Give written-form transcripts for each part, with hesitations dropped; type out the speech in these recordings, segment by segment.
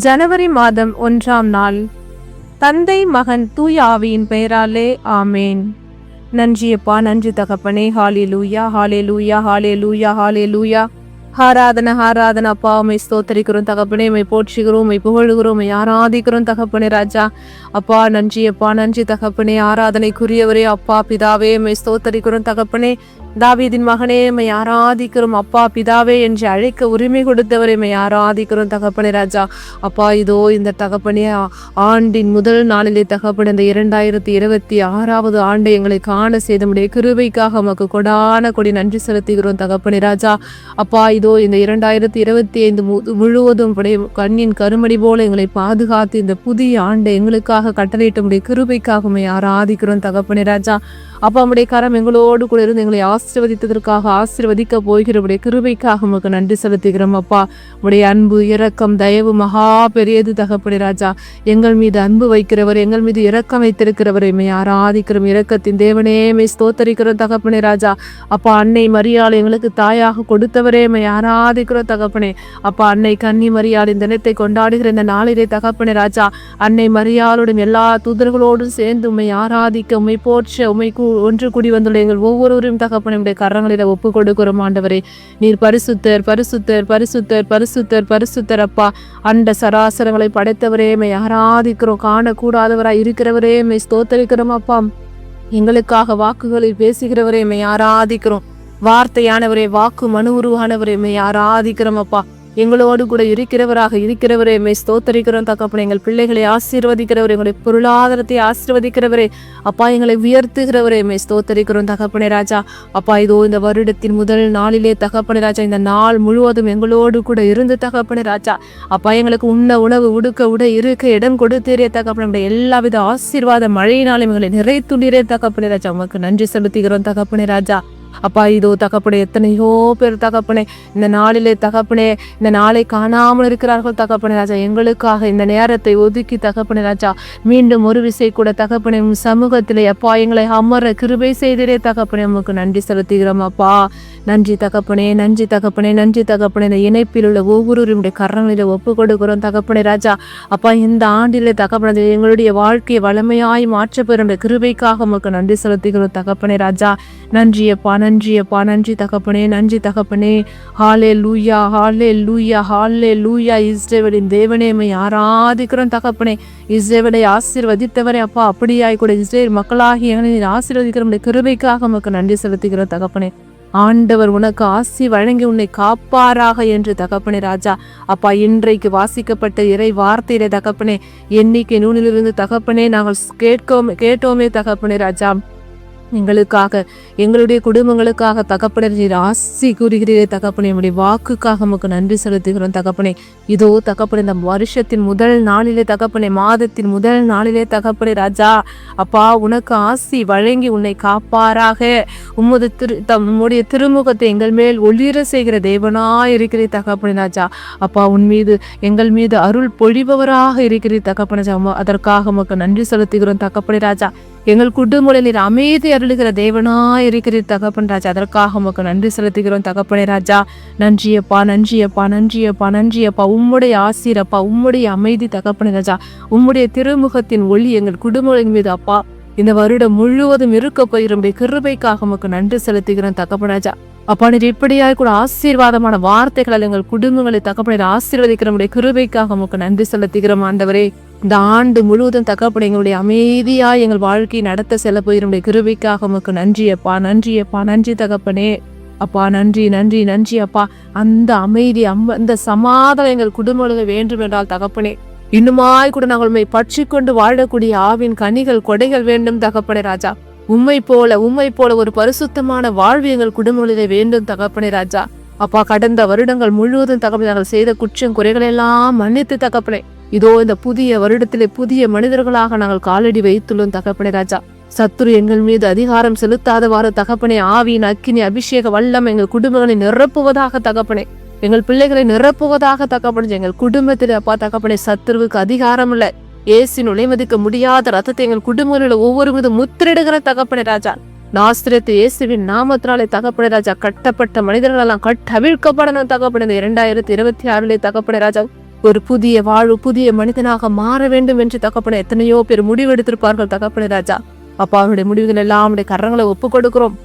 ஜனவரி மாதம் 1ஆம் நாள். தந்தை மகன் தூய ஆவியின் பெயராலே ஆமேன். நன்றியப்பா, நன்றி தகப்பனே. ஹalleluya ஹalleluya ஹalleluya ஹalleluya. ஆராதனை ஆராதனை அப்பா. உம்மை ஸ்தோத்தரிக்கிறோம் தகப்பனே, உம்மை போற்றுகிறோம், உம்மை புகழுகிறோம், உம்மை ஆராதிக்கிறோம் தகப்பனே ராஜா. அப்பா நன்றி அப்பா, நன்றி தகப்பனே. ஆராதனைக்குரியவரே அப்பா பிதாவே, உம்மை ஸ்தோத்தரிக்கிறோம் தகப்பனே. தாவீதின் மகனே, உம்மை ஆராதிக்கிறோம் அப்பா பிதாவே என்று அழைக்க உரிமை கொடுத்தவரை உம்மை ஆராதிக்கிறோம் தகப்பனே ராஜா. அப்பா இதோ இந்த தகப்பனே ஆண்டின் முதல் நாளிலே தகப்பனே இந்த 2026வது ஆண்டை எங்களை காண செய்த முடிய கிருபைக்காக உமக்கு கொடான கொடி நன்றி செலுத்துகிறோம் தகப்பனே ராஜா. அப்பா இதோ இந்த 2025 முழுவதும் கண்ணின் கருமடி போல எங்களை பாதுகாத்து இந்த புதிய ஆண்டை எங்களுக்காக கட்டளையிட்ட முடிய கிருபைக்காக உம்மை ஆராதிக்கிறோம் தகப்பனே ராஜா. அப்பா உம்முடைய கரம் எங்களோடு கூட இருந்து எங்களை ஆசீர்வதித்ததற்காக, ஆசீர்வதிக்க போகிறவுடைய கிருபைக்காக உமக்கு நன்றி செலுத்துகிறோம் அப்பா. உடைய அன்பு இரக்கம் தயவு மகா பெரியது தகப்பனே ராஜா. எங்கள் மீது அன்பு வைக்கிறவர், எங்கள் மீது இரக்கம் வைத்திருக்கிறவரை மை ஆராதிக்கிறோம். இரக்கத்தின் தேவனே மை ஸ்தோத்தரிக்கிறோம் தகப்பனே ராஜா. அப்பா அன்னை மரியாள் எங்களுக்கு தாயாக கொடுத்தவரே மை ஆராதிக்கிறோம் தகப்பனே. அப்பா அன்னை கன்னி மரியாளின் தினத்தை கொண்டாடுகிற இந்த நாளிலே தகப்பனே ராஜா, அன்னை மரியாளுடன் எல்லா தூதர்களோடும் சேர்ந்து உம்மை ஆராதிக்க, உம்மை போற்ற, உம்மை ஒன்று கூடி வந்துள்ள எங்கள் ஒவ்வொருவரையும் தகப்பனுடைய கரங்களில ஒப்பு கொடுக்கிறோம் ஆண்டவரே. நீர் பரிசுத்தர் பரிசுத்தர் பரிசுத்தர் பரிசுத்தர் பரிசுத்தர் அப்பா. அண்ட சராசரங்களை படைத்தவரே மை ஆராதிக்கிறோம். காணக்கூடாதவராய் இருக்கிறவரே மை ஸ்தோத்தரிக்கிறோம் அப்பா. எங்களுக்காக வாக்குகளில் பேசுகிறவரே மை ஆராதிக்கிறோம். வார்த்தையானவரே, வாக்கு மனு உருவானவரே மை ஆராதிக்கிறோம் அப்பா. எங்களோடு கூட இருக்கிறவரே மை ஸ்தோத்தரிக்கிறோம் தகப்பனே. எங்கள் பிள்ளைகளை ஆசீர்வதிக்கிறவரே, எங்களுடைய பொருளாதாரத்தை ஆசீர்வதிக்கிறவரே அப்பா, எங்களை உயர்த்துகிறவரே மை ஸ்தோத்தரிக்கிறோம் தகப்பனே ராஜா. அப்பா இதோ இந்த வருடத்தின் முதல் நாளிலே தகப்பனே ராஜா, இந்த நாள் முழுவதும் எங்களோடு கூட இருந்து தகப்பனே ராஜா. அப்பா எங்களுக்கு உண்ண உணவு, உடுக்க உடை, இருக்க இடம் கொடுத்தீரே தகப்பனே. எல்லாவித ஆசீர்வாத மழையினாலும் எங்களை நிறைத்துள்ளீரே தகப்பனே ராஜா. உமக்கு நன்றி செலுத்துகிறோம் தகப்பனே ராஜா. அப்பா இதோ தகப்பனே, எத்தனையோ பேர் தகப்பனே இந்த நாளிலே தகப்பனே இந்த நாளை காணாமல் இருக்கிறார்கள் தகப்பனே ராஜா. எங்களுக்காக இந்த நேரத்தை ஒதுக்கி தகப்பனே ராஜா மீண்டும் ஒரு விசை கூட தகப்பனே சமூகத்திலே அப்பா எங்களை அமர கிருபை செய்திரே தகப்பனே. உமக்கு நன்றி செலுத்துகிறோம் அப்பா. நன்றி தகப்பனே, நன்றி தகப்பனே, நன்றி தகப்பனே. இந்த இணைப்பில் உள்ள ஒவ்வொருவருடைய கரங்களில ஒப்பு கொடுக்கிறோம் தகப்பனே ராஜா. அப்பா இந்த ஆண்டிலே தகப்பனே எங்களுடைய வாழ்க்கையை வளமையாய் மாற்ற பெறும் கிருபைக்காக உமக்கு நன்றி செலுத்துகிறோம் தகப்பனே ராஜா. நன்றி அப்பா, நன்றி அப்பா, நன்றி தகப்பனே, நன்றி தகப்பனே. ஹalleluya ஹalleluya ஹalleluya. இஸ்ரவேலின் தேவனே மை ஆராதிக்கிறோம் தகப்பனே. இஸ்ரவேலை ஆசீர்வதித்தவரே அப்பா, அப்படியாய் கூட இஸ்ரவேல் மக்களாகி எங்களை ஆசீர்வதிக்கிற கிருபைக்காக உமக்கு நன்றி செலுத்துகிறோம் தகப்பனே. ஆண்டவர் உனக்கு ஆசி வழங்கி உன்னை காப்பாராக என்று தகப்பனே ராஜா. அப்பா இன்றைக்கு வாசிக்கப்பட்ட இறை வார்த்தையிலே தகப்பனே எண்ணிக்கை நூலிலிருந்து தகப்பனே நாங்கள் கேட்டோமே தகப்பனே ராஜா. எங்களுக்காக, எங்களுடைய குடும்பங்களுக்காக தகப்பனே நீர் ஆசி கூறுகிறீரே தகப்பனே. நம்முடைய வாக்குக்காக நமக்கு நன்றி செலுத்துகிறோம் தகப்பனே. இதோ தகப்பனே இந்த வருஷத்தின் முதல் நாளிலே தகப்பனே, மாதத்தின் முதல் நாளிலே தகப்பனே ராஜா. அப்பா உனக்கு ஆசி வழங்கி உன்னை காப்பாராக. உம்முடைய திருமுகத்தை எங்கள் மேல் ஒளிர செய்கிற தேவனாய் இருக்கிற தகப்பனே ராஜா. அப்பா உன் மீது எங்கள் மீது அருள் பொழிபவராக இருக்கிற தகப்பனே ராஜா. அதற்காக நமக்கு நன்றி செலுத்துகிறோம் தகப்பனே ராஜா. எங்கள் குடும்பங்களில் நீர் அமைதி அருளுகிற தேவனாய் இருக்கிற தகப்பன் ராஜா. அதற்காக உமக்கு நன்றி செலுத்துகிறோம் தகப்பனே ராஜா. நன்றியப்பா, நன்றியப்பா, நன்றியப்பா, நன்றியப்பா. உம்முடைய ஆசீரப்பா, உம்முடைய அமைதி தகப்பனே ராஜா. உம்முடைய திருமுகத்தின் ஒளி எங்கள் குடும்பங்களின் மீது அப்பா இந்த வருடம் முழுவதும் இருக்க போகிற கிருபைக்காக உமக்கு நன்றி செலுத்துகிறோம் தகப்பன் ராஜா. அப்பா நீர் இப்படியாக கூட ஆசீர்வாதமான வார்த்தைகளால் எங்கள் குடும்பங்களை தகப்பனை ஆசீர்வதிக்கிற கிருபைக்காக உமக்கு நன்றி செலுத்துகிறோம் ஆண்டவரே. இந்த ஆண்டு முழுவதும் தகப்பனை எங்களுடைய அமைதியா எங்கள் வாழ்க்கையை நடத்த செல்ல போகிற கிருபைக்காக உமக்கு நன்றி அப்பா, நன்றி அப்பா, நன்றி தகப்பனே. அப்பா நன்றி நன்றி நன்றி அப்பா. அந்த அமைதி அந்த சமாதானம் எங்கள் குடும்பங்களுக்கு வேண்டும் என்றால் தகப்பனே இன்னுமாய் கூட நாங்கள் உண்மை பற்றி கொண்டு வாழக்கூடிய ஆவின் கனிகள் கொடைகள் வேண்டும் தகப்பனே ராஜா. உம்மை போல ஒரு பரிசுத்தமான வாழ்வு எங்கள் குடும்பங்களிலே வேண்டும் தகப்பனே ராஜா. அப்பா கடந்த வருடங்கள் முழுவதும் தகப்பனை நாங்கள் செய்த குற்றம் குறைகள் எல்லாம் மன்னித்து தகப்பனே. இதோ இந்த புதிய வருடத்திலே புதிய மனிதர்களாக நாங்கள் காலடி வைத்துள்ளோம் தகப்பனே ராஜா. சத்துரு எங்கள் மீது அதிகாரம் செலுத்தாதவாறு தகப்பனே ஆவியின் அக்கினி அபிஷேக வல்லம் எங்கள் குடும்பங்களை நிரப்புவதாக தகப்பனே. எங்கள் பிள்ளைகளை நிரப்புவதாக தகப்பனே. எங்கள் குடும்பத்தில் அப்பா தகப்பனே சத்துருவுக்கு அதிகாரம் இல்லை. ஏசி நுழைமதிக்க முடியாத ரத்தத்தை எங்கள் குடும்பங்களில் ஒவ்வொரு மீது முத்திரிடுகிற தகப்பனே ராஜா. நாஸ்திரத்து இயேசுவின் நாமத்தினாலே தகப்பனே ராஜா. கட்டப்பட்ட மனிதர்கள் எல்லாம் கட்டவிழ்க்கப்படணும் தகப்பனே. 2026 தகப்பனே ராஜா. ஒரு புதிய வாழ்வு, புதிய மனிதனாக மாற வேண்டும் என்று தகப்பனே எத்தனையோ பேர் முடிவெடுத்திருப்பார்கள் தகப்பனே ராஜா. அப்பா அவருடைய முடிவுகள் எல்லாம் அவருடைய கரங்களை ஒப்பு கொடுக்கிறோம்.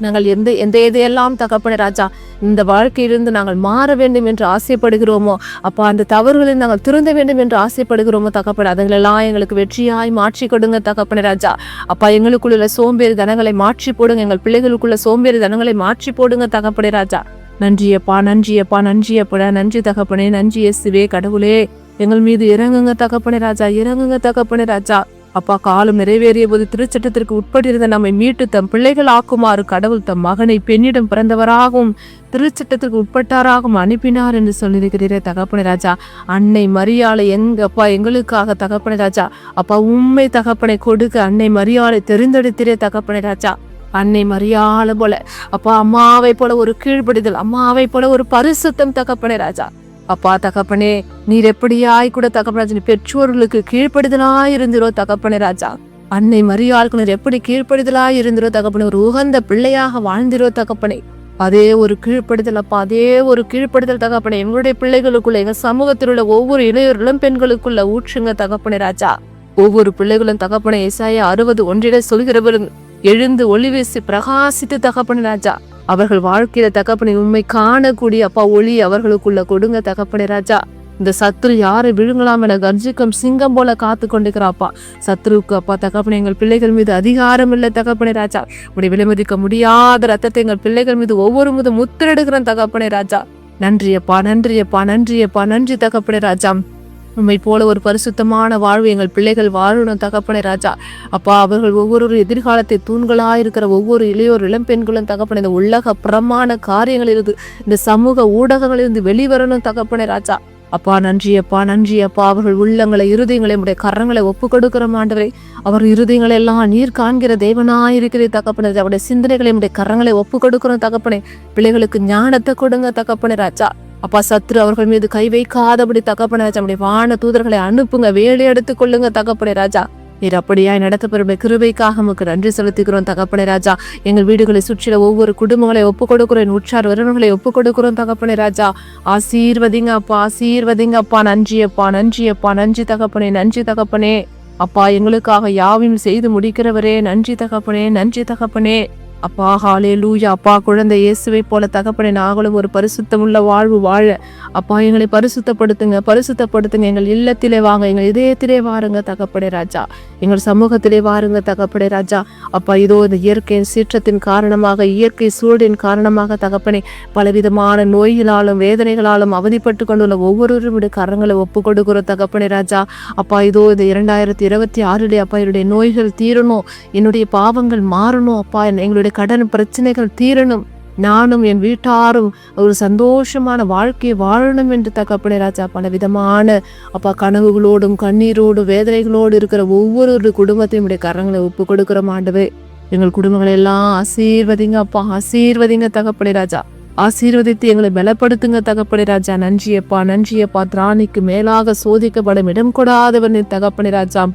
நாங்கள் எந்த எதையெல்லாம் தகப்பனே ராஜா இந்த வாழ்க்கையிலிருந்து நாங்கள் மாற வேண்டும் என்று ஆசைப்படுகிறோமோ அப்பா, அந்த தவறுகளில் நாங்கள் திருந்த வேண்டும் என்று ஆசைப்படுகிறோமோ தகப்பனே, அதுங்களெல்லாம் எங்களுக்கு வெற்றியாய் மாற்றி கொடுங்க தகப்பனே ராஜா. அப்பா எங்களுக்குள்ள சோம்பேறி தனங்களை மாற்றி போடுங்க, எங்கள் பிள்ளைகளுக்குள்ள சோம்பேறி தனங்களை மாற்றி போடுங்க தகப்பனே ராஜா. நன்றியப்பா, நன்றியப்பா, நன்றியப்பட, நன்றி தகப்பனே, நன்றி இயேசுவே கடவுளே. எங்கள் மீது இறங்குங்க தகப்பனே ராஜா, இறங்குங்க தகப்பனே ராஜா. அப்பா காலம் நிறைவேறிய போது திருச்சட்டத்திற்கு உட்பட்டிருந்த நம்மை மீட்டு தம் பிள்ளைகள் ஆக்குமாறு கடவுள் தம் மகனை பெண்ணிடம் பிறந்தவராகவும் திருச்சட்டத்திற்கு உட்பட்டாராகவும் அனுப்பினார் என்று சொல்லியிருக்கிறீரே தகப்பனே ராஜா. அன்னை மரியாளை அப்பா எங்களுக்காக தகப்பனே ராஜா, அப்பா உண்மை தகப்பனை கொடுக்க அன்னை மரியாளை தெரிந்தெடுத்திரே தகப்பனே ராஜா. அன்னை மரியாளை போல அப்பா அம்மாவை போல ஒரு கீழ்ப்படிதல், அம்மாவை போல ஒரு பரிசுத்தம் தகப்பனே ராஜா. அப்பா தகப்பனே நீர் எப்படியாய் கூட தகப்பனே ராஜா பெற்றோர்களுக்கு கீழ்ப்படிதலாய் இருந்திரோ தகப்பனே ராஜா. அன்னை மரியாளுக்கு நீர் எப்படி கீழ்ப்படிதலாய் இருந்திரோ தகப்பனே, ஒரு உகந்த பிள்ளையாக வாழ்ந்திரோ தகப்பனே. அதே ஒரு கீழ்ப்படுதல் அப்பா, அதே ஒரு கீழ்ப்படுதல் தகப்பனே எங்களுடைய பிள்ளைகளுக்குள்ள, எங்க சமூகத்தில் உள்ள ஒவ்வொரு இளைஞர்களும் பெண்களுக்குள்ள ஊற்றுங்க தகப்பனே ராஜா. ஒவ்வொரு பிள்ளைகளும் தகப்பனே ஏசாயா 60:1 சொல்கிறவரும் எழுந்து ஒளி வீசி பிரகாசித்து தகப்பனே ராஜா, அவர்கள் வாழ்க்கையில தகப்பனை உண்மை காணக்கூடிய அப்பா ஒளி அவர்களுக்குள்ள கொடுங்க தகப்பனே ராஜா. இந்த சத்ரு யாரை விழுங்கலாம் என கர்ஜிக்கும் சிங்கம் போல காத்து கொண்டிருக்கிறாப்பா. சத்ருவுக்கு அப்பா தகப்பனை எங்கள் பிள்ளைகள் மீது அதிகாரம் இல்லை தகப்பனே ராஜா. உடைய விலைமதிக்க முடியாத ரத்தத்தை எங்கள் பிள்ளைகள் மீது ஒவ்வொரு மீது முத்திரெடுக்கிற தகப்பனே ராஜா. நன்றியப்பா, நன்றியப்பா, நன்றியப்பா, நன்றி தகப்பனே ராஜா. உண்மை போல ஒரு பரிசுத்தமான வாழ்வு எங்கள் பிள்ளைகள் வாழணும் தகப்பனே ராஜா. அப்பா அவர்கள் ஒவ்வொரு எதிர்காலத்தை தூண்களாயிருக்கிற ஒவ்வொரு இளையோர் இளம்பெண்களும் தகப்பனே இந்த உலக பிரமாண காரியங்களிலிருந்து, இந்த சமூக ஊடகங்களிலிருந்து வெளிவரணும் தகப்பனே ராஜா. அப்பா நன்றியப்பா, நன்றியப்பா. அவர்கள் உள்ளங்களை இருதயங்களை உடைய கரங்களை ஒப்பு கொடுக்கிற ஆண்டவரே. அவர் இருதயங்களை எல்லாம் நீர் காண்கிற தேவனாயிருக்கிற தகப்பனே, அவருடைய சிந்தனைகளை உடைய கரங்களை ஒப்பு கொடுக்கிறோம் தகப்பனே. பிள்ளைகளுக்கு ஞானத்தை கொடுங்க தகப்பனே ராஜா. அப்பா சத்ரு அவர்கள் மீது கை வைக்காதபடி தகப்பனே ராஜா நம்முடைய வான தூதர்களை அனுப்புங்க, வேலை எடுத்துக் கொள்ளுங்க தகப்பனே ராஜா. நீர் அப்படியாய் நடத்தப்பெறும் கிருபைக்காக நமக்கு நன்றி செலுத்துகிறோம் தகப்பனே ராஜா. எங்கள் வீடுகளை சுற்றில ஒவ்வொரு குடும்பங்களை ஒப்புக் கொடுக்கிறோம், உற்றார் உறவுகளை ஒப்புக் கொடுக்கிறோம் தகப்பனே ராஜா. ஆசீர்வதிங்க அப்பா, ஆசீர்வதிங்க அப்பா. நன்றியப்பா, நன்றியப்பா, நன்றி தகப்பனே, நன்றி தகப்பனே. அப்பா எங்களுக்காக யாவையும் செய்து முடிக்கிறவரே நன்றி தகப்பனே, நன்றி தகப்பனே. அப்பா ஹல்லேலூயா. அப்பா குழந்தை இயேசுவை போல தகப்பனே நாங்களும் ஒரு பரிசுத்தமுள்ள வாழ்வு வாழ அப்பா எங்களை பரிசுத்தப்படுத்துங்க, பரிசுத்தப்படுத்துங்க. எங்கள் இல்லத்திலே வாங்க, எங்கள் இதயத்திலே வாருங்க தகப்பனே ராஜா. எங்கள் சமூகத்திலே வாருங்க தகப்பனே ராஜா. அப்பா இதோ இந்த இயற்கையின் சீற்றத்தின் காரணமாக, இயற்கை சூழலின் காரணமாக தகப்பனே பலவிதமான நோய்களாலும் வேதனைகளாலும் அவதிப்பட்டு கொண்டுள்ள ஒவ்வொருவருடைய கரங்களை ஒப்பு கொடுக்கிறோம் தகப்பனே ராஜா. அப்பா இதோ இந்த 2026 அப்பா என்னுடைய நோய்கள் தீரணும், என்னுடைய பாவங்கள் மாறணும் அப்பா, எங்களுடைய கடன் பிரச்சனைகள் தீரணும், நானும் என் வீட்டாரும் ஒரு சந்தோஷமான வாழ்க்கையை வாழணும் என்று தகப்பனே ராஜா. பல விதமான அப்பா கனவுகளோடும் கண்ணீரோடும் வேதனைகளோடு இருக்கிற ஒவ்வொரு குடும்பத்தையும் உடைய கரங்களை ஒப்பு கொடுக்கிற ஆண்டவே. எங்கள் குடும்பங்களை எல்லாம் ஆசீர்வதிங்க அப்பா, ஆசீர்வதிங்க தகப்பனே ராஜா. ஆசீர்வதித்து எங்களை பலப்படுத்துங்க தகப்பனே ராஜா. நன்றியப்பா, நன்றியப்பா. திராணிக்கு மேலாக சோதிக்கப்படும் இடம் கொடாதவன் தகப்பனே ராஜா.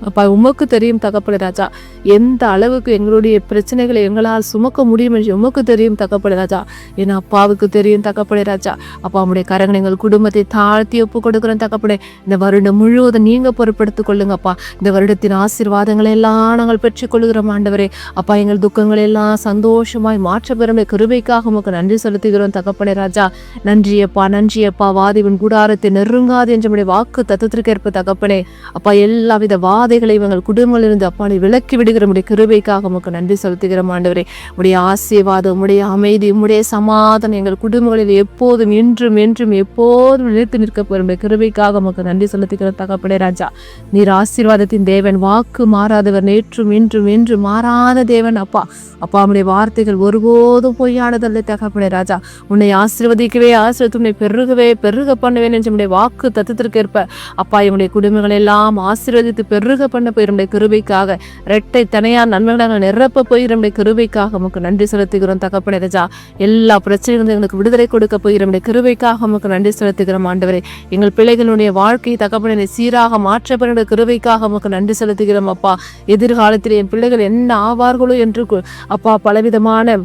அப்பா உமக்கு தெரியும் தகப்பனே ராஜா, எந்த அளவுக்கு எங்களுடைய பிரச்சனைகளை எங்களால் சுமக்க முடியும் என்று உமக்கு தெரியும் தகப்பனே ராஜா. என் அப்பாவுக்கு தெரியும் தகப்பனே ராஜா. அப்பா உடைய கரங்களை எங்கள் குடும்பத்தை தாழ்த்தி ஒப்பு கொடுக்குறேன் தகப்பனே. இந்த வருடம் முழுவதும் நீங்க பொறுப்படுத்திக் கொள்ளுங்கப்பா. இந்த வருடத்தின் ஆசீர்வாதங்களை எல்லாம் நாங்கள் பெற்றுக்கொள்கிறோம் ஆண்டவரே. அப்பா எங்கள் துக்கங்களை எல்லாம் சந்தோஷமாய் மாற்ற பெறும் கிருபைக்காக உமக்கு நன்றி செலுத்துகிறோம் தகப்பனே ராஜா. நன்றியப்பா, நன்றியப்பா. வாதிவின் கூடாரத்தை நெருங்காது என்ற வாக்கு தத்துவத்திற்கு ஏற்ப தகப்பனே அப்பா எல்லாவித எங்கள் குடும்பங்களிலிருந்து அப்பானை விலக்கி விடுகிற உடைய கிருபைக்காக உமக்கு நன்றி செலுத்துகிறோம் ஆண்டவரே. உடைய ஆசீர்வாதம், உடைய அமைதி, உடைய சமாதானம் எங்கள் குடும்பங்களில் எப்போதும் என்றும் என்றும் எப்போதும் நிலைத்து நிற்க போகிற கிருபைக்காக உமக்கு நன்றி செலுத்துகிறோம் தகப்பனே ராஜா. நீர் ஆசீர்வாதத்தின் தேவன், வாக்கு மாறாதவர், நேற்றும் இன்றும் என்று மாறாத தேவன் அப்பா. அப்பா உடைய வார்த்தைகள் ஒருபோதும் பொய்யானதல்ல தகப்பனே ராஜா. உன்னை ஆசீர்வதிக்கவே ஆசீர்வதித்து உன்னை பெருகவே பெருக பண்ணுவேன் என்று உடைய வாக்கு தத்துவத்திற்கு ஏற்ப அப்பா என்னுடைய குடும்பங்கள் எல்லாம் ஆசீர்வதித்து பெருக பண்ண போயிருடைய கிருபைக்காக, இரட்டை தனையார் நன்மைகளாக நிரப்ப போயிருடைய கிருபைக்காக உமக்கு நன்றி செலுத்துகிறோம் தகப்பனே ராஜா. எல்லா பிரச்சனைகளும் எங்களுக்கு விடுதலை கொடுக்க போயிருடைய கிருபைக்காக உமக்கு நன்றி செலுத்துகிறோம் ஆண்டவரே. எங்கள் பிள்ளைகளுடைய வாழ்க்கை தகப்பனை சீராக மாற்றப்பட கிருபைக்காக உமக்கு நன்றி செலுத்துகிறோம் அப்பா. எதிர்காலத்தில் என் பிள்ளைகள் என்ன ஆவார்களோ என்று அப்பா பலவிதமான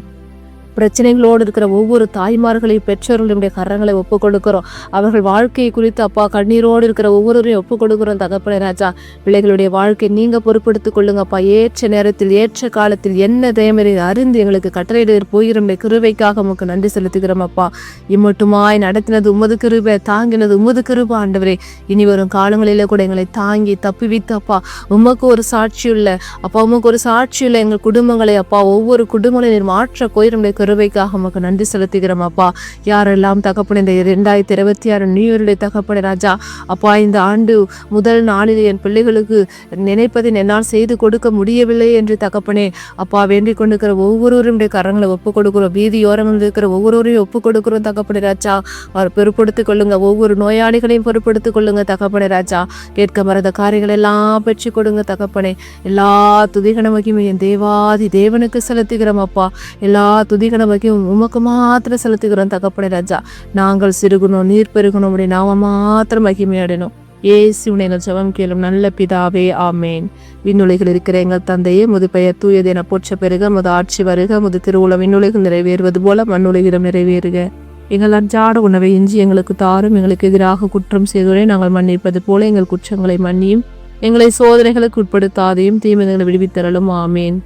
பிரச்சனைகளோடு இருக்கிற ஒவ்வொரு தாய்மார்களையும் பெற்றோர்களுடைய கரங்களை ஒப்புக் கொடுக்கிறோம். அவர்கள் வாழ்க்கையை குறித்து அப்பா கண்ணீரோடு இருக்கிற ஒவ்வொருவரையும் ஒப்புக் கொடுக்கிறோம் தகப்பனே ராஜா. பிள்ளைகளுடைய வாழ்க்கை நீங்க பொறுப்படுத்திக் கொள்ளுங்கப்பா. ஏற்ற நேரத்தில் ஏற்ற காலத்தில் என்ன தேவரை அறிந்து எங்களுக்கு கட்டளையிட போகிற கிருபைக்காக உமக்கு நன்றி செலுத்துகிறோம் அப்பா. இம்மட்டுமாய் நடத்தினது உமது கிருபை, தாங்கினது உமது கிருபை ஆண்டவரே. இனி வரும் காலங்களில கூட எங்களை தாங்கி தப்புவித்து அப்பா உமக்கு ஒரு சாட்சியுள்ள அப்பா, உமக்கு ஒரு சாட்சியுள்ள எங்கள் குடும்பங்களை அப்பா ஒவ்வொரு குடும்பங்களையும் மாற்ற கோயிலுடைய கிருபைக்காக உமக்கு நன்றி செலுத்துகிறோம் அப்பா. யாரெல்லாம் தகப்பன இந்த 2026 நியூ இயருடைய தகப்பன ராஜா அப்பா, இந்த ஆண்டு முதல் நாளில் என் பிள்ளைகளுக்கு நினைப்பதை என்னால் செய்து கொடுக்க முடியவில்லை என்று தகப்பனே அப்பா வேண்டிக் கொண்டிருக்கிற ஒவ்வொருவருடைய கரங்களை ஒப்புக் கொடுக்கிறோம். வீதியோரங்கள் இருக்கிற ஒவ்வொருவரையும் ஒப்புக் கொடுக்கிறோம் தகப்பன ராஜா. அவர் பொறுப்படுத்திக் கொள்ளுங்க. ஒவ்வொரு நோயாளிகளையும் பொறுப்படுத்திக் கொள்ளுங்க தகப்பன ராஜா. கேட்க மறந்த காரியங்கள் எல்லாம் பெற்று கொடுங்க தகப்பனே. எல்லா துதிகணமைக்கும் என் தேவாதி தேவனுக்கு செலுத்துகிறோம் அப்பா. எல்லா துதிகணமைக்கும் உமக்கு மாத்திரம் செலுத்துகிறோம் தகப்பனே ராஜா. நாங்கள் சிறுகணும், நீர் பெருகணும், உடைய நாம மாத்திரம் மகிமையடையணும். இயேசுவின் எங்கள் ஜெபம் கேளும் நல்ல பிதாவே, ஆமேன். விண்ணுலகில் இருக்கிற எங்கள் தந்தையே, முது பெயர் தூயது என போற்ற பெருக, முது ஆட்சி வருக, முது திருவுளம் விண்ணுலகில் நிறைவேறுவது போல மண்ணுலகிடம் நிறைவேறுக. எங்கள் அன்றாட உணவை இஞ்சி எங்களுக்கு தாரும். எங்களுக்கு எதிராக குற்றம் செய்தோரை நாங்கள் மன்னிப்பது போல எங்கள் குற்றங்களை மன்னியும். எங்களை சோதனைகளுக்கு உட்படுத்தாதையும் தீமைகளை விடுவித்தரலும். ஆமேன்.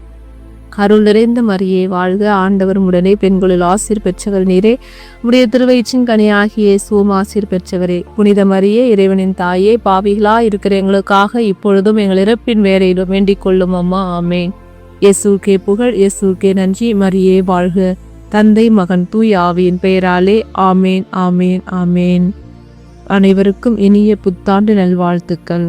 அருள் நிறைந்த மரியே வாழ்க, ஆண்டவர் உடனே, பெண்களில் ஆசீர் பெற்றவர் நீரே. உடைய திருவயிற்றின் கனியாகிய இயேசுவும் ஆசீர் பெற்றவரே. புனித மரியே இறைவனின் தாயே, பாவிகளா இருக்கிற எங்களுக்காக இப்பொழுதும் எங்கள் இறப்பின் வேலையிலும் வேண்டிக் கொள்ளும் அம்மா. ஆமேன். இயேசுக்கே புகழ், இயேசுக்கே நன்றி. மரியே வாழ்க. தந்தை மகன் தூய் ஆவியின் பெயராலே. ஆமேன், ஆமேன், ஆமேன். அனைவருக்கும் இனிய புத்தாண்டு நல்வாழ்த்துக்கள்.